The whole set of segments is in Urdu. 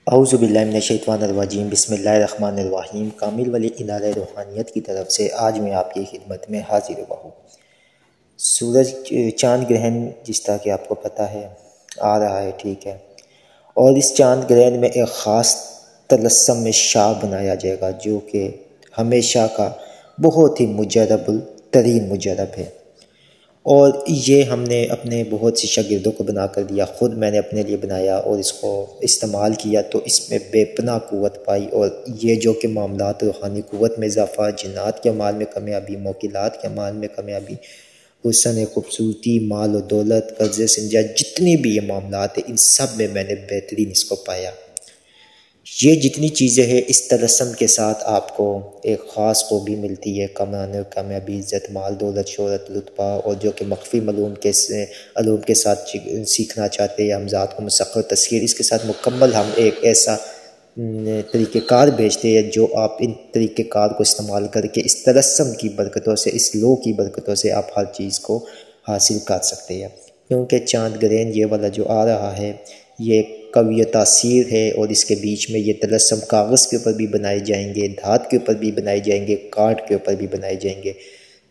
اعوذ باللہ من الشیطان الرجیم، بسم اللہ الرحمن الرحیم۔ کامل ولی ادارہ روحانیت کی طرف سے آج میں آپ کی خدمت میں حاضر ہوا ہوں۔ سورج چاند گرہن جس طرح کہ آپ کو پتہ ہے آ رہا ہے، ٹھیک ہے، اور اس چاند گرہن میں ایک خاص طلسم میں شاہ بنایا جائے گا جو کہ ہمیشہ کا بہت ہی مجرب الترین مجرب ہے، اور یہ ہم نے اپنے بہت سی شاگردوں کو بنا کر دیا، خود میں نے اپنے لیے بنایا اور اس کو استعمال کیا تو اس میں بے پناہ قوت پائی، اور یہ جو کہ معاملات روحانی قوت میں اضافہ، جنات کے اعمال میں کامیابی، موکلات کے اعمال میں کامیابی، حسن خوبصورتی، مال و دولت، قرض سنجا، جتنے بھی یہ معاملات ہیں ان سب میں میں نے بہترین اس کو پایا۔ یہ جتنی چیزیں ہیں اس طلسم کے ساتھ آپ کو ایک خاص خوبی ملتی ہے، کامیابی، عزت، مال، دولت، شہرت، رتبہ، اور جو کہ مخفی علوم کے ساتھ سیکھنا چاہتے ہیں، ہم ذات کو مسخر تسخیر، اس کے ساتھ مکمل ہم ایک ایسا طریقہ کار بھیجتے ہیں جو آپ ان طریقہ کار کو استعمال کر کے اس طلسم کی برکتوں سے، اس لو کی برکتوں سے آپ ہر چیز کو حاصل کر سکتے ہیں، کیونکہ چاند گرہن یہ والا جو آ رہا ہے یہ قوی تاثیر ہے، اور اس کے بیچ میں یہ طلسم کاغذ کے اوپر بھی بنائے جائیں گے، دھات کے اوپر بھی بنائے جائیں گے، کارڈ کے اوپر بھی بنائے جائیں گے،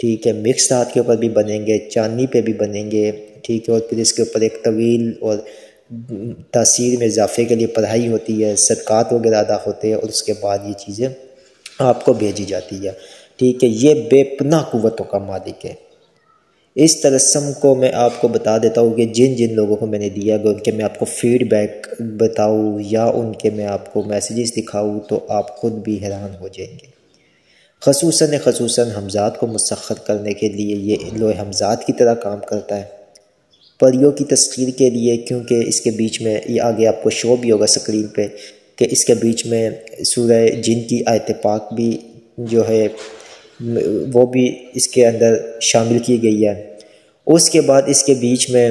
ٹھیک ہے، مکس دھات کے اوپر بھی بنیں گے، چاندنی پہ بھی بنیں گے، ٹھیک ہے، اور پھر اس کے اوپر ایک طویل اور تاثیر میں اضافے کے لیے پڑھائی ہوتی ہے، صدقات وغیرہ ادا ہوتے ہیں، اور اس کے بعد یہ چیزیں آپ کو بھیجی جاتی ہے، ٹھیک ہے۔ یہ بے پناہ قوتوں کا مالک ہے۔ اس طلسم کو میں آپ کو بتا دیتا ہوں کہ جن جن لوگوں کو میں نے دیا گیا ان کے میں آپ کو فیڈ بیک بتاؤں یا ان کے میں آپ کو میسیجز دکھاؤں تو آپ خود بھی حیران ہو جائیں گے۔ خصوصاً حمزات کو مسخر کرنے کے لیے یہ لوح حمزات کی طرح کام کرتا ہے، پریوں کی تسخیر کے لیے، کیونکہ اس کے بیچ میں یہ آگے آپ کو شو بھی ہوگا اسکرین پہ کہ اس کے بیچ میں سورہ جن کی آیت پاک بھی جو ہے وہ بھی اس کے اندر شامل کی گئی ہے۔ اس کے بعد اس کے بیچ میں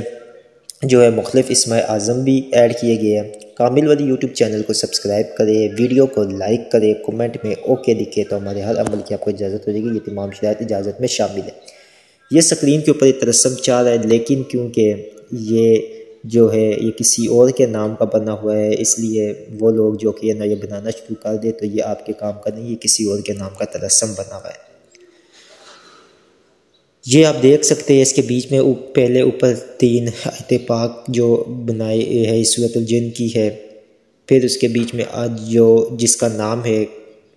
جو ہے مختلف اسماء اعظم بھی ایڈ کیے گئے ہیں۔ کامل ولی یوٹیوب چینل کو سبسکرائب کرے، ویڈیو کو لائک کرے، کومنٹ میں اوکے لکھے تو ہمارے ہر عمل کی آپ کو اجازت ہو جائے گی، یہ تمام شرائط اجازت میں شامل ہے۔ یہ سکرین کے اوپر ایک طلسم چار ہے، لیکن کیونکہ یہ جو ہے یہ کسی اور کے نام کا بنا ہوا ہے، اس لیے وہ لوگ جو کہ یہ بنانا شروع کر دے تو یہ آپ کے کام کا نہیں، یہ کسی اور کے نام کا طلسم بنا ہوا ہے۔ یہ آپ دیکھ سکتے ہیں اس کے بیچ میں پہلے اوپر 3 آیت پاک جو بنائی ہے سورۃ الجن کی ہے، پھر اس کے بیچ میں آج جو جس کا نام ہے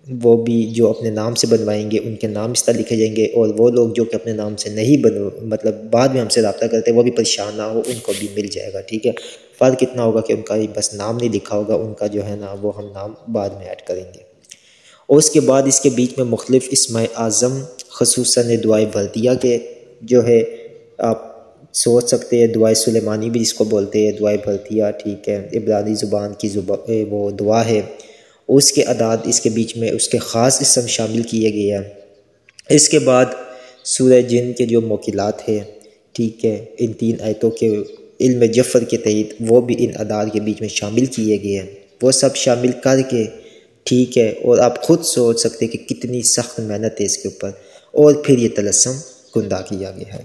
وہ بھی جو اپنے نام سے بنوائیں گے ان کے نام اس طرح لکھے جائیں گے، اور وہ لوگ جو کہ اپنے نام سے نہیں مطلب بعد میں ہم سے رابطہ کرتے ہیں وہ بھی پریشان نہ ہو، ان کو بھی مل جائے گا، ٹھیک ہے۔ فرق اتنا ہوگا کہ ان کا بس نام نہیں لکھا ہوگا، ان کا جو ہے نا وہ ہم نام بعد میں ایڈ کریں گے۔ اور اس کے بعد اس کے بیچ میں مختلف اسماء اعظم، خصوصاً دعائے بلدیہ کے جو ہے آپ سوچ سکتے ہیں، دعائے سلیمانی بھی جس کو بولتے ہیں، دعائے بلدیہ، ٹھیک ہے، عبرانی زبان کی وہ دعا ہے، اس کے اعداد اس کے بیچ میں اس کے خاص اسم شامل کیے گئے ہیں۔ اس کے بعد سورہ جن کے جو موکلات ہیں، ٹھیک ہے، ان 3 آیتوں کے علم جفر کے تحت وہ بھی ان اعداد کے بیچ میں شامل کیے گئے ہیں، وہ سب شامل کر کے، ٹھیک ہے، اور آپ خود سوچ سکتے کہ کتنی سخت محنت ہے اس کے اوپر، اور پھر یہ طلسم گندا کیا گیا ہے۔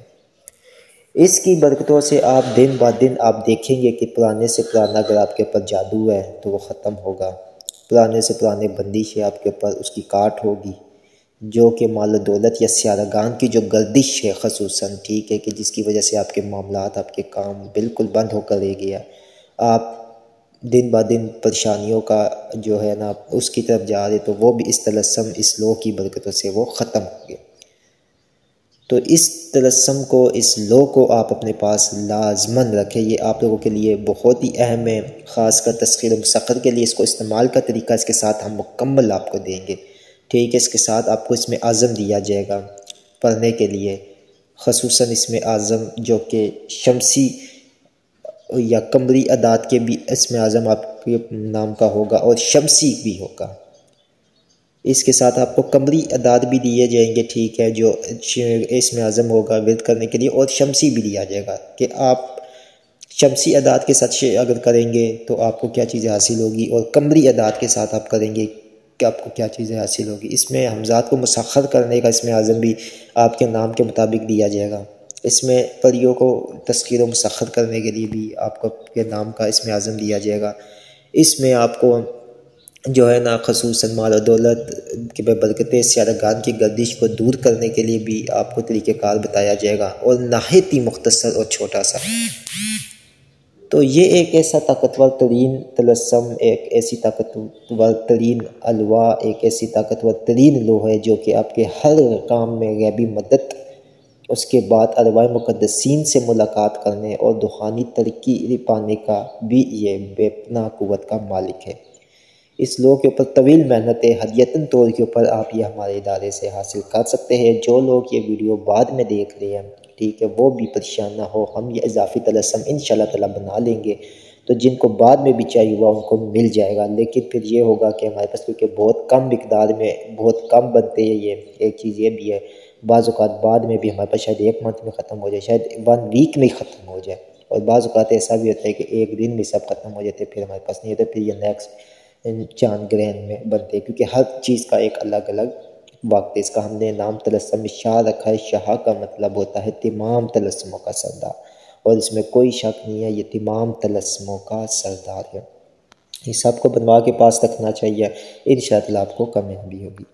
اس کی برکتوں سے آپ دن با دن آپ دیکھیں گے کہ پرانے سے پرانا اگر آپ کے اوپر جادو ہے تو وہ ختم ہوگا، پرانے سے پرانے بندش ہے آپ کے اوپر اس کی کاٹ ہوگی، جو کہ مال و دولت یا سیارگان کی جو گردش ہے خصوصاً، ٹھیک ہے، کہ جس کی وجہ سے آپ کے معاملات، آپ کے کام بالکل بند ہو کر رہ گیا، آپ دن با دن پریشانیوں کا جو ہے نا اس کی طرف جا رہے تو وہ بھی اس طلسم، اس لو کی برکتوں سے وہ ختم ہو گئے۔ تو اس طلسم کو، اس لو کو آپ اپنے پاس لازماً رکھیں، یہ آپ لوگوں کے لیے بہت ہی اہم ہے، خاص کر تسخیر و مسخر کے لیے۔ اس کو استعمال کا طریقہ اس کے ساتھ ہم مکمل آپ کو دیں گے، ٹھیک ہے، اس کے ساتھ آپ کو اس میں اعظم دیا جائے گا پڑھنے کے لیے، خصوصاً اس میں اعظم جو کہ شمسی یا قمری اعداد کے بھی اس میں اعظم آپ کے نام کا ہوگا اور شمسی بھی ہوگا۔ اس کے ساتھ آپ کو قمری اعداد بھی دیے جائیں گے، ٹھیک ہے، جو اس میں اعظم ہوگا ورد کرنے کے لیے، اور شمسی بھی دیا جائے گا کہ آپ شمسی اعداد کے ساتھ اگر کریں گے تو آپ کو کیا چیزیں حاصل ہوگی، اور قمری اعداد کے ساتھ آپ کریں گے کہ آپ کو کیا چیزیں حاصل ہوگی۔ اس میں حمزات کو مسخر کرنے کا اس میں اعظم بھی آپ کے نام کے مطابق دیا جائے گا، اس میں پریوں کو تسخیر و مسخر کرنے کے لیے بھی آپ کو کے نام کا اس میں اعظم دیا جائے گا، اس میں آپ کو جو ہے نا خصوصاً مال و دولت کے برکتیں سیارگان کی گردش کو دور کرنے کے لیے بھی آپ کو طریقہ کار بتایا جائے گا، اور نہایت ہی مختصر اور چھوٹا سا۔ تو یہ ایک ایسا طاقتور ترین طلسم، ایک ایسی طاقتور ترین الوا، ایک ایسی طاقتور ترین لوح ہے جو کہ آپ کے ہر کام میں غیبی مدد، اس کے بعد ارواح مقدسین سے ملاقات کرنے اور روحانی ترقی پانے کا بھی یہ بے پناہ قوت کا مالک ہے۔ اس لوح کے اوپر طویل محنت ہے، ہدیتاً طور کے اوپر آپ یہ ہمارے ادارے سے حاصل کر سکتے ہیں۔ جو لوگ یہ ویڈیو بعد میں دیکھ رہے ہیں، ٹھیک ہے، وہ بھی پریشان نہ ہو، ہم یہ اضافی طلسم انشاءاللہ تعالیٰ بنا لیں گے، تو جن کو بعد میں بھی چاہیے ہوا ان کو مل جائے گا۔ لیکن پھر یہ ہوگا کہ ہمارے پاس کیونکہ بہت کم مقدار میں بہت کم بنتے ہیں، یہ ایک چیز یہ بھی ہے، بعض اوقات بعد میں بھی ہمارے پاس شاید 1 منتھ میں ختم ہو جائے، شاید 1 ویک میں ختم ہو جائے، اور بعض اوقات ایسا بھی ہوتا ہے کہ 1 دن میں سب ختم ہو جاتے، پھر ہمارے پاس نہیں ہوتا، پھر یہ نیکسٹ چاند گرہن میں بنتے ہیں، کیونکہ ہر چیز کا ایک الگ الگ وقت ہے۔ اس کا ہم نے نام طلسم شاہ رکھا ہے۔ شاہ کا مطلب ہوتا ہے تمام طلسموں کا سردار، اور اس میں کوئی شک نہیں ہے، یہ تمام طلسموں کا سردار ہے۔ یہ سب کو بنوا کے پاس رکھنا چاہیے، انشاءاللہ آپ کو کامیابی ہوگی۔